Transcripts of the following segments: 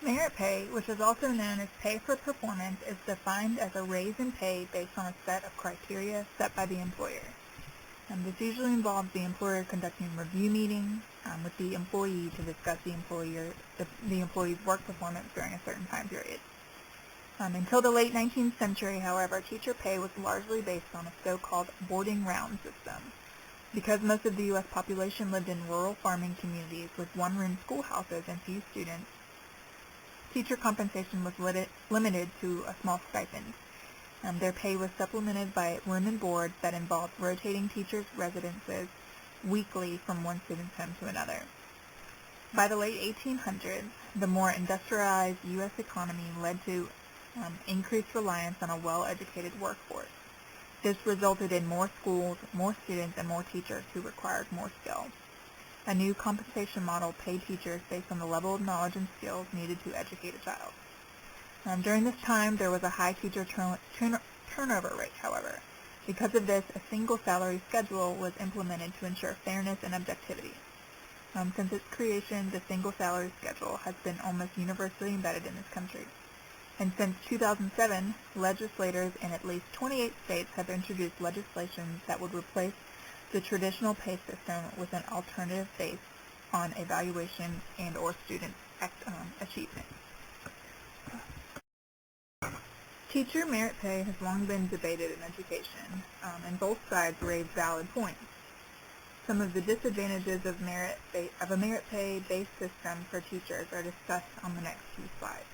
Merit pay, which is also known as pay for performance, is defined as a raise in pay based on a set of criteria set by the employer. This usually involves the employer conducting review meetings with the employee to discuss the employee's work performance during a certain time period. Until the late 19th century, however, teacher pay was largely based on a so-called boarding round system. Because most of the U.S. population lived in rural farming communities with one-room schoolhouses and few students, teacher compensation was limited to a small stipend. Their pay was supplemented by room and board that involved rotating teachers' residences weekly from one student's home to another. By the late 1800s, the more industrialized U.S. economy led to increased reliance on a well-educated workforce. This resulted in more schools, more students, and more teachers who required more skill. A new compensation model paid teachers based on the level of knowledge and skills needed to educate a child. During this time, there was a high teacher turnover rate, however. Because of this, a single salary schedule was implemented to ensure fairness and objectivity. Since its creation, the single salary schedule has been almost universally embedded in this country. And since 2007, legislators in at least 28 states have introduced legislation that would replace the traditional pay system with an alternative based on evaluation and or student achievement. Teacher merit pay has long been debated in education, and both sides raise valid points. Some of the disadvantages of a merit pay-based system for teachers are discussed on the next few slides.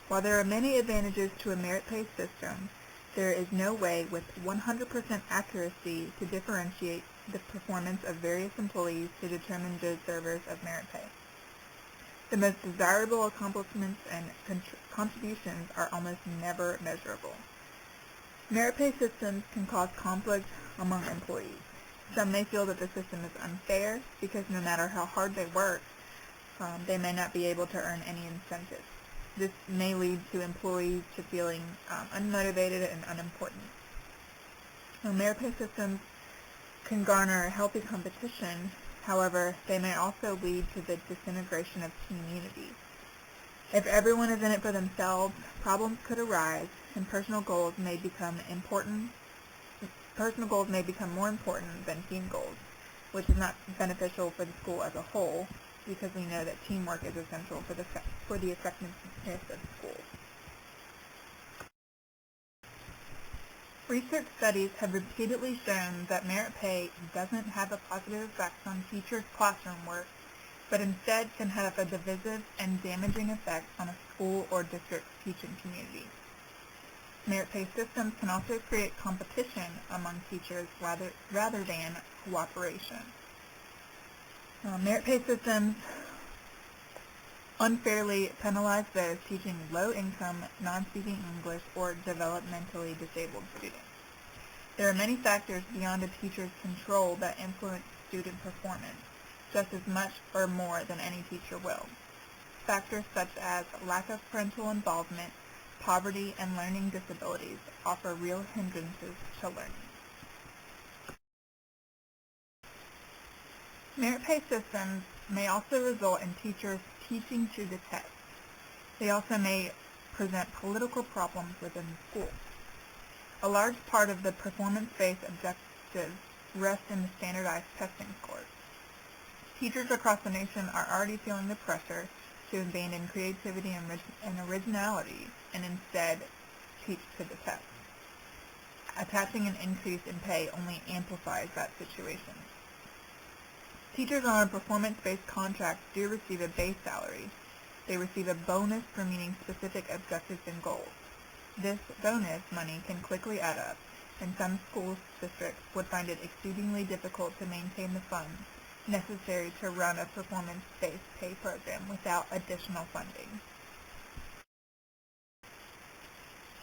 While there are many advantages to a merit pay system, there is no way with 100% accuracy to differentiate the performance of various employees to determine deservers of merit pay. The most desirable accomplishments and contributions are almost never measurable. Merit pay systems can cause conflict among employees. Some may feel that the system is unfair because no matter how hard they work, they may not be able to earn any incentive. This may lead to employees to feeling unmotivated and unimportant. Merit pay systems can garner healthy competition. However, they may also lead to the disintegration of team unity. If everyone is in it for themselves, problems could arise, and personal goals may become more important than team goals, which is not beneficial for the school as a whole, because we know that teamwork is essential for the effectiveness of schools. Research studies have repeatedly shown that merit pay doesn't have a positive effect on teachers' classroom work, but instead can have a divisive and damaging effect on a school or district's teaching community. Merit pay systems can also create competition among teachers rather than cooperation. Merit pay systems unfairly penalize those teaching low-income, non-speaking English, or developmentally disabled students. There are many factors beyond a teacher's control that influence student performance, just as much or more than any teacher will. Factors such as lack of parental involvement, poverty, and learning disabilities offer real hindrances to learning. Merit pay systems may also result in teachers teaching to the test. They also may present political problems within the school. A large part of the performance-based objectives rest in the standardized testing scores. Teachers across the nation are already feeling the pressure to abandon creativity and originality and instead teach to the test. Attaching an increase in pay only amplifies that situation. Teachers on a performance-based contract do receive a base salary. They receive a bonus for meeting specific objectives and goals. This bonus money can quickly add up, and some school districts would find it exceedingly difficult to maintain the funds necessary to run a performance-based pay program without additional funding.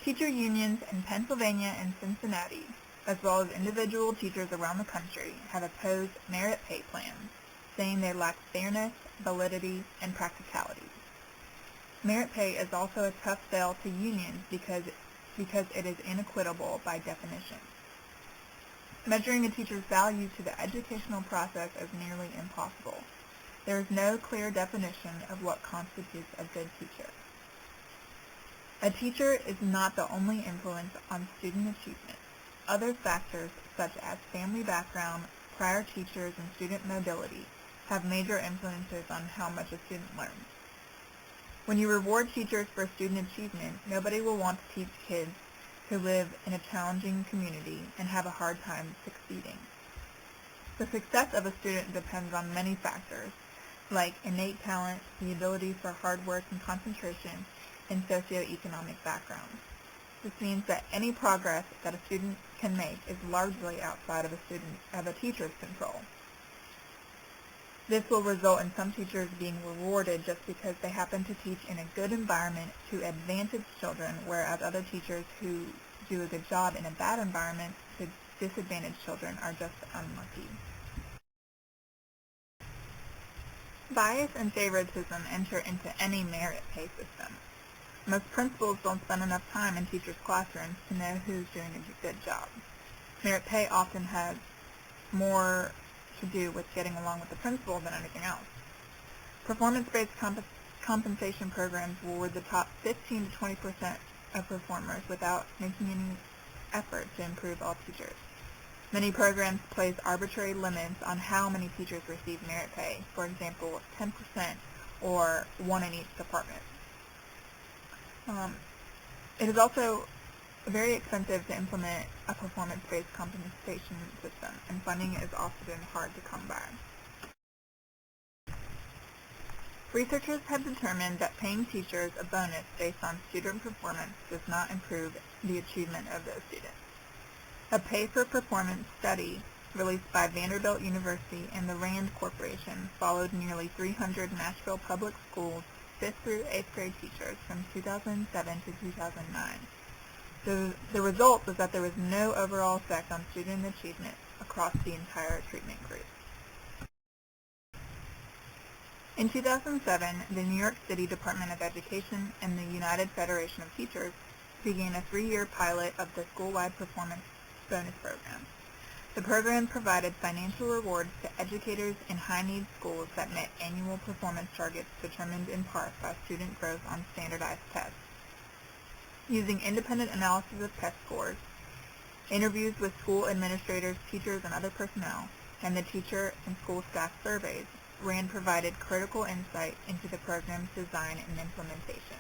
Teacher unions in Pennsylvania and Cincinnati, as well as individual teachers around the country, have opposed merit pay plans, saying they lack fairness, validity, and practicality. Merit pay is also a tough sell to unions because it is inequitable by definition. Measuring a teacher's value to the educational process is nearly impossible. There is no clear definition of what constitutes a good teacher. A teacher is not the only influence on student achievement. Other factors, such as family background, prior teachers, and student mobility, have major influences on how much a student learns. When you reward teachers for student achievement, nobody will want to teach kids who live in a challenging community and have a hard time succeeding. The success of a student depends on many factors, like innate talent, the ability for hard work and concentration, and socioeconomic background. This means that any progress that a student can make is largely outside of a teacher's control. This will result in some teachers being rewarded just because they happen to teach in a good environment to advantage children, whereas other teachers who do a good job in a bad environment to disadvantage children are just unlucky. Bias and favoritism enter into any merit pay system. Most principals don't spend enough time in teachers' classrooms to know who's doing a good job. Merit pay often has more to do with getting along with the principal than anything else. Performance-based compensation programs will reward the top 15 to 20% of performers without making any effort to improve all teachers. Many programs place arbitrary limits on how many teachers receive merit pay, for example, 10% or one in each department. It is also very expensive to implement a performance-based compensation system, and funding is often hard to come by. Researchers have determined that paying teachers a bonus based on student performance does not improve the achievement of those students. A pay-for-performance study released by Vanderbilt University and the RAND Corporation followed nearly 300 Nashville public schools 5th through 8th grade teachers from 2007 to 2009. The result was that there was no overall effect on student achievement across the entire treatment group. In 2007, the New York City Department of Education and the United Federation of Teachers began a 3-year pilot of the school-wide performance bonus program. The program provided financial rewards to educators in high-need schools that met annual performance targets determined in part by student growth on standardized tests. Using independent analysis of test scores, interviews with school administrators, teachers, and other personnel, and the teacher and school staff surveys, RAND provided critical insight into the program's design and implementation.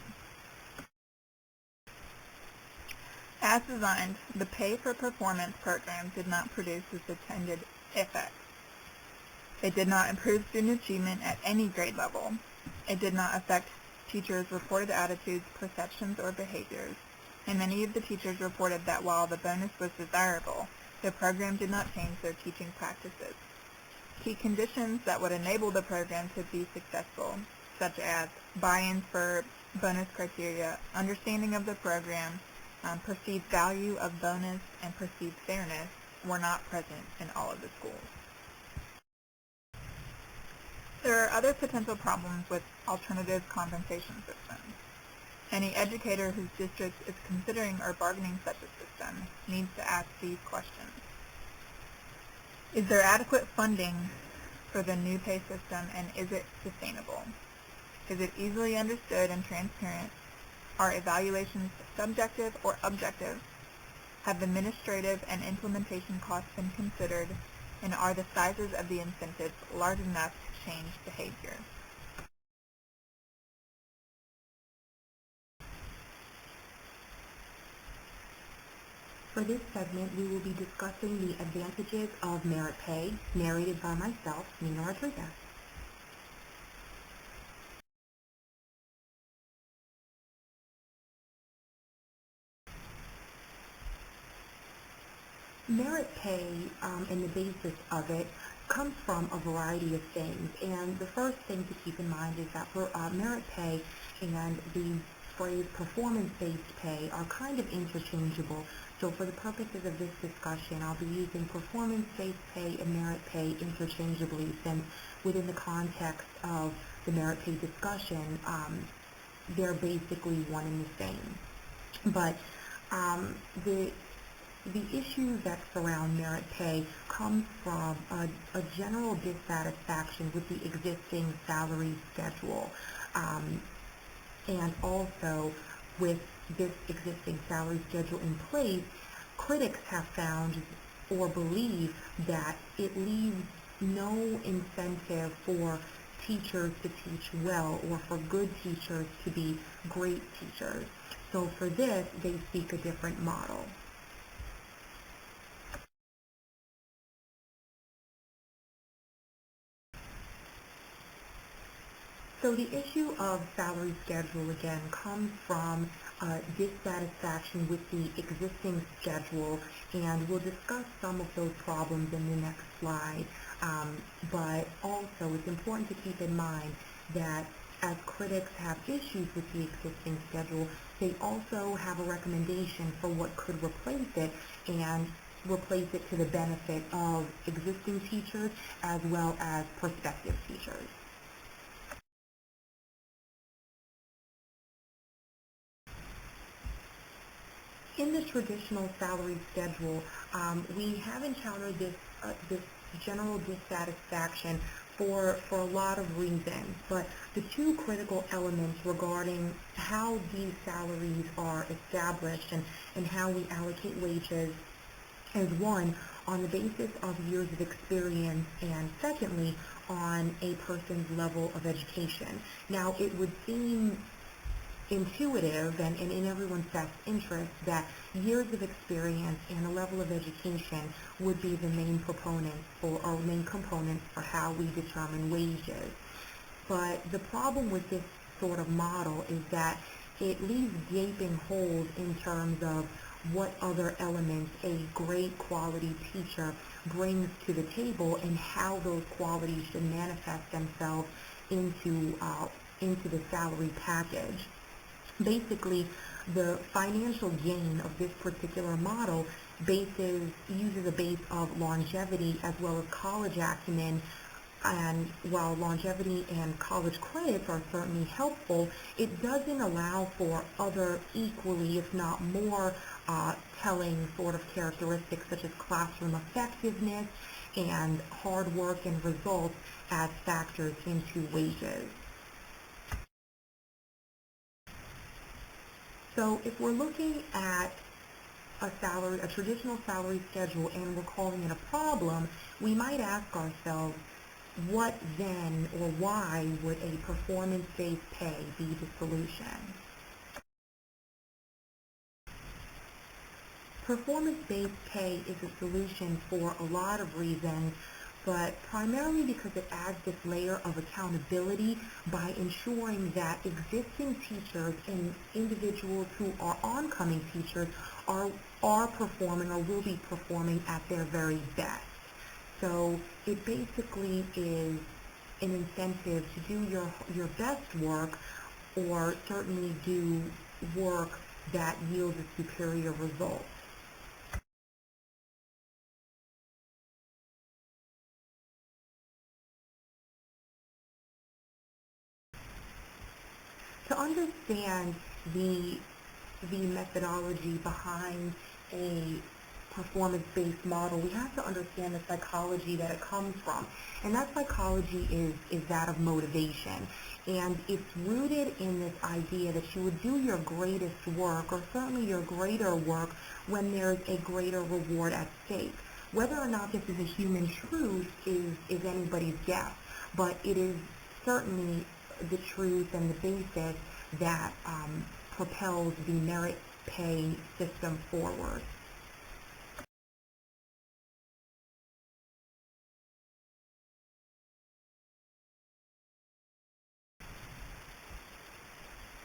As designed, the pay-for-performance program did not produce its intended effect. It did not improve student achievement at any grade level. It did not affect teachers' reported attitudes, perceptions, or behaviors, and many of the teachers reported that while the bonus was desirable, the program did not change their teaching practices. Key conditions that would enable the program to be successful, such as buy-in for bonus criteria, understanding of the program, perceived value of bonus, and perceived fairness, were not present in all of the schools. There are other potential problems with alternative compensation systems. Any educator whose district is considering or bargaining such a system needs to ask these questions. Is there adequate funding for the new pay system, and is it sustainable? Is it easily understood and transparent? Are evaluations subjective or objective? Have administrative and implementation costs been considered? And are the sizes of the incentives large enough to change behavior? For this segment, we will be discussing the advantages of merit pay, narrated by myself, Nina Rodriguez. Merit pay and the basis of it comes from a variety of things, and the first thing to keep in mind is that for merit pay and the phrase performance-based pay are kind of interchangeable. So for the purposes of this discussion, I'll be using performance-based pay and merit pay interchangeably, since within the context of the merit pay discussion, they're basically one and the same. But the the issues that surround merit pay comes from a general dissatisfaction with the existing salary schedule. And also with this existing salary schedule in place, critics have found or believe that it leaves no incentive for teachers to teach well or for good teachers to be great teachers. So for this, they seek a different model. So the issue of salary schedule, again, comes from dissatisfaction with the existing schedule, and we'll discuss some of those problems in the next slide. But also, it's important to keep in mind that as critics have issues with the existing schedule, they also have a recommendation for what could replace it, and replace it to the benefit of existing teachers as well as prospective teachers. In the traditional salary schedule, we have encountered this general dissatisfaction for a lot of reasons, but the two critical elements regarding how these salaries are established and how we allocate wages is one, on the basis of years of experience, and secondly, on a person's level of education. Now, it would seem intuitive and in everyone's best interest that years of experience and a level of education would be the main proponents or main components for how we determine wages. But the problem with this sort of model is that it leaves gaping holes in terms of what other elements a great quality teacher brings to the table and how those qualities should manifest themselves into the salary package. Basically, the financial gain of this particular model uses a base of longevity as well as college acumen, and while longevity and college credits are certainly helpful, it doesn't allow for other equally, if not more, telling sort of characteristics such as classroom effectiveness and hard work and results as factors into wages. So if we're looking at a traditional salary schedule, and we're calling it a problem, we might ask ourselves, what then or why would a performance-based pay be the solution? Performance-based pay is a solution for a lot of reasons, but primarily because it adds this layer of accountability by ensuring that existing teachers and individuals who are oncoming teachers are performing or will be performing at their very best. So it basically is an incentive to do your best work, or certainly do work that yields a superior result. To understand the methodology behind a performance-based model, we have to understand the psychology that it comes from. And that psychology is that of motivation. And it's rooted in this idea that you would do your greatest work, or certainly your greater work, when there's a greater reward at stake. Whether or not this is a human truth is anybody's guess, but it is certainly the truth and the basis that propels the merit pay system forward.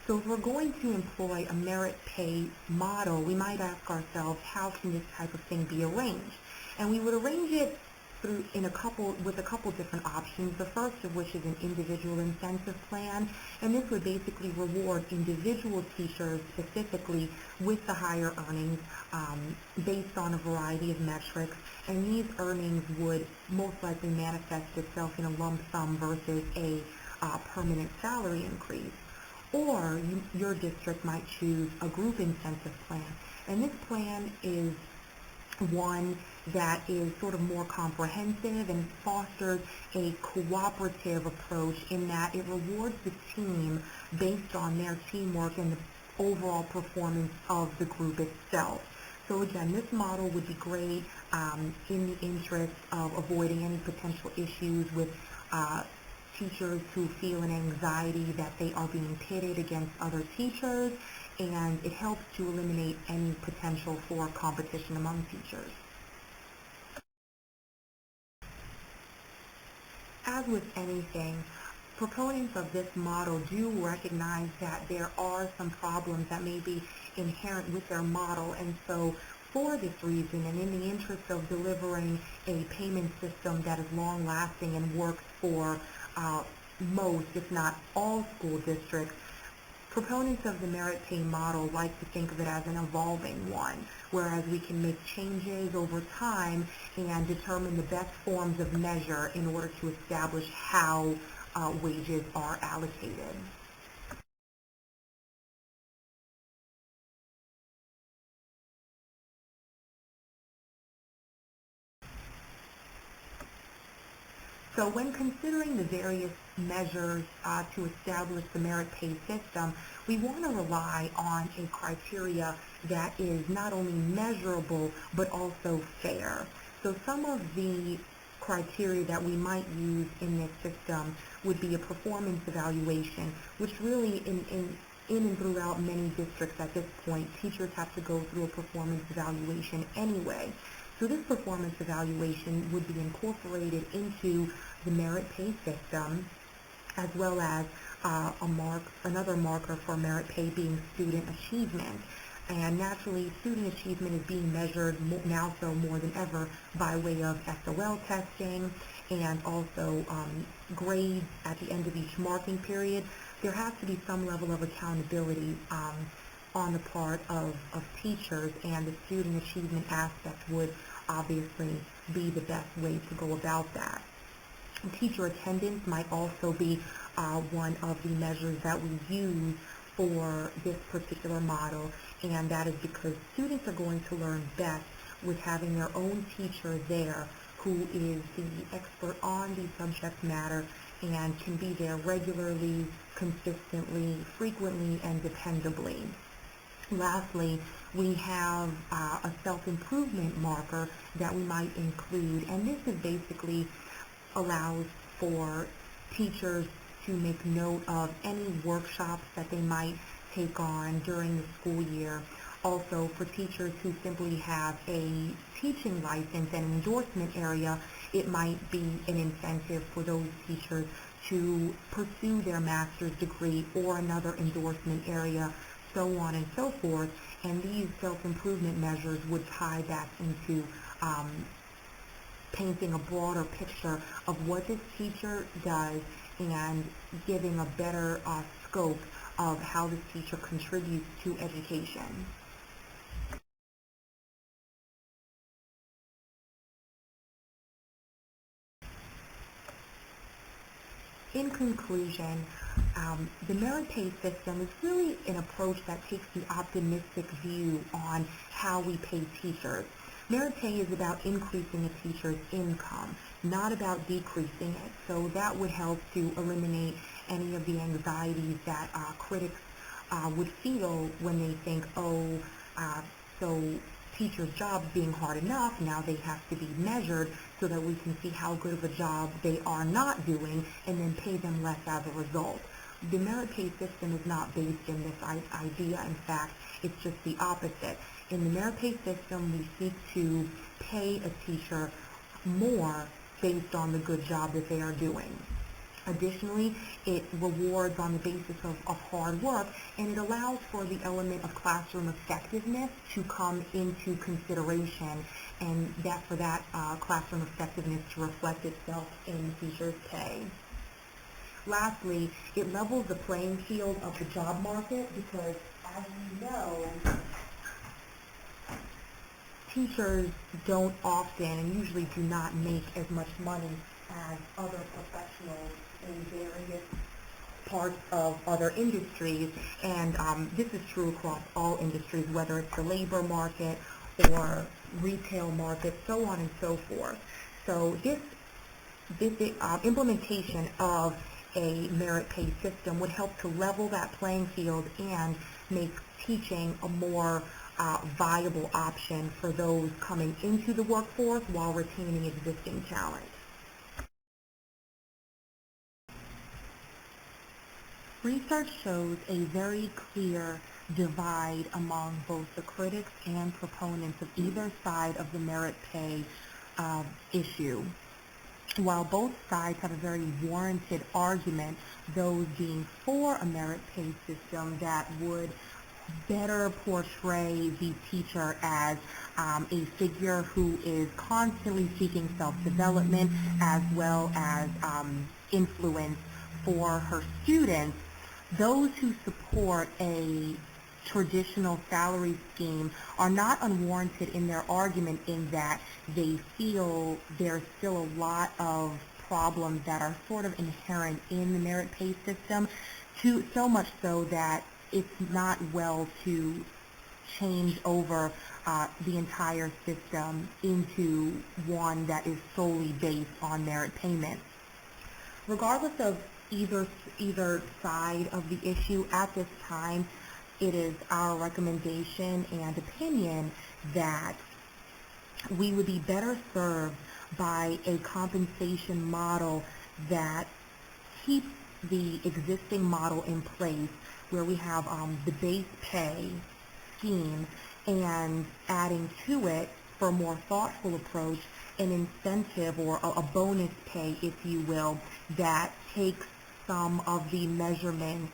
So if we're going to employ a merit pay model, we might ask ourselves, how can this type of thing be arranged? And we would arrange it with a couple different options, the first of which is an individual incentive plan, and this would basically reward individual teachers specifically with the higher earnings based on a variety of metrics, and these earnings would most likely manifest itself in a lump sum versus a permanent salary increase. Or your district might choose a group incentive plan, and this plan is one that is sort of more comprehensive and fosters a cooperative approach in that it rewards the team based on their teamwork and the overall performance of the group itself. So again, this model would be great in the interest of avoiding any potential issues with teachers who feel an anxiety that they are being pitted against other teachers, and it helps to eliminate any potential for competition among teachers. As with anything, proponents of this model do recognize that there are some problems that may be inherent with their model, and so for this reason, and in the interest of delivering a payment system that is long-lasting and works for most, if not all, school districts, proponents of the merit pay model like to think of it as an evolving one, whereas we can make changes over time and determine the best forms of measure in order to establish how wages are allocated. So when considering the various measures to establish the merit pay system, we want to rely on a criteria that is not only measurable but also fair. So some of the criteria that we might use in this system would be a performance evaluation, which really in and throughout many districts at this point, teachers have to go through a performance evaluation anyway. So this performance evaluation would be incorporated into the merit pay system, as well as another marker for merit pay being student achievement. And naturally, student achievement is being measured now so more than ever by way of SOL testing and also grades at the end of each marking period. There has to be some level of accountability on the part of teachers, and the student achievement aspect would obviously be the best way to go about that. Teacher attendance might also be one of the measures that we use for this particular model, and that is because students are going to learn best with having their own teacher there who is the expert on the subject matter and can be there regularly, consistently, frequently, and dependably. Lastly, we have a self-improvement marker that we might include, and this is basically allows for teachers to make note of any workshops that they might take on during the school year. Also, for teachers who simply have a teaching license and an endorsement area, it might be an incentive for those teachers to pursue their master's degree or another endorsement area, so on and so forth. And these self-improvement measures would tie back into painting a broader picture of what this teacher does and giving a better scope of how this teacher contributes to education. In conclusion, the merit pay system is really an approach that takes the optimistic view on how we pay teachers. Merit pay is about increasing a teacher's income, not about decreasing it. So that would help to eliminate any of the anxieties that critics would feel when they think, so teachers' jobs being hard enough, now they have to be measured so that we can see how good of a job they are not doing and then pay them less as a result. The merit pay system is not based in this idea. In fact, it's just the opposite. In the merit pay system, we seek to pay a teacher more based on the good job that they are doing. Additionally, it rewards on the basis of hard work, and it allows for the element of classroom effectiveness to come into consideration, and for that classroom effectiveness to reflect itself in the teacher's pay. Lastly, it levels the playing field of the job market because, as you know, teachers don't often and usually do not make as much money as other professionals in various parts of other industries, and this is true across all industries, whether it's the labor market for retail markets, so on and so forth. So this implementation of a merit pay system would help to level that playing field and make teaching a more viable option for those coming into the workforce while retaining existing talent. Research shows a very clear divide among both the critics and proponents of either side of the merit pay issue. While both sides have a very warranted argument, those being for a merit pay system that would better portray the teacher as a figure who is constantly seeking self-development as well as influence for her students, those who support a traditional salary scheme are not unwarranted in their argument in that they feel there's still a lot of problems that are sort of inherent in the merit pay system, so much so that it's not well to change over the entire system into one that is solely based on merit payment. Regardless of either side of the issue, at this time, it is our recommendation and opinion that we would be better served by a compensation model that keeps the existing model in place, where we have the base pay scheme and adding to it, for a more thoughtful approach, an incentive or a bonus pay, if you will, that takes some of the measurements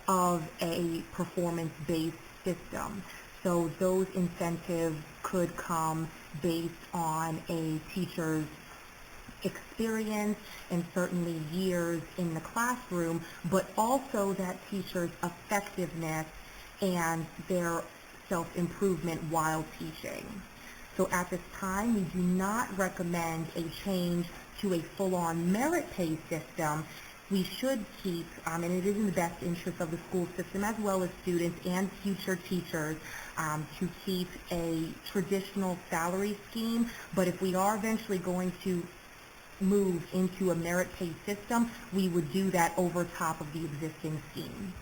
of a performance-based system. So those incentives could come based on a teacher's experience and certainly years in the classroom, but also that teacher's effectiveness and their self-improvement while teaching. So at this time, we do not recommend a change to a full-on merit pay system. We should keep, and it is in the best interest of the school system as well as students and future teachers, to keep a traditional salary scheme. But if we are eventually going to move into a merit pay system, we would do that over top of the existing scheme.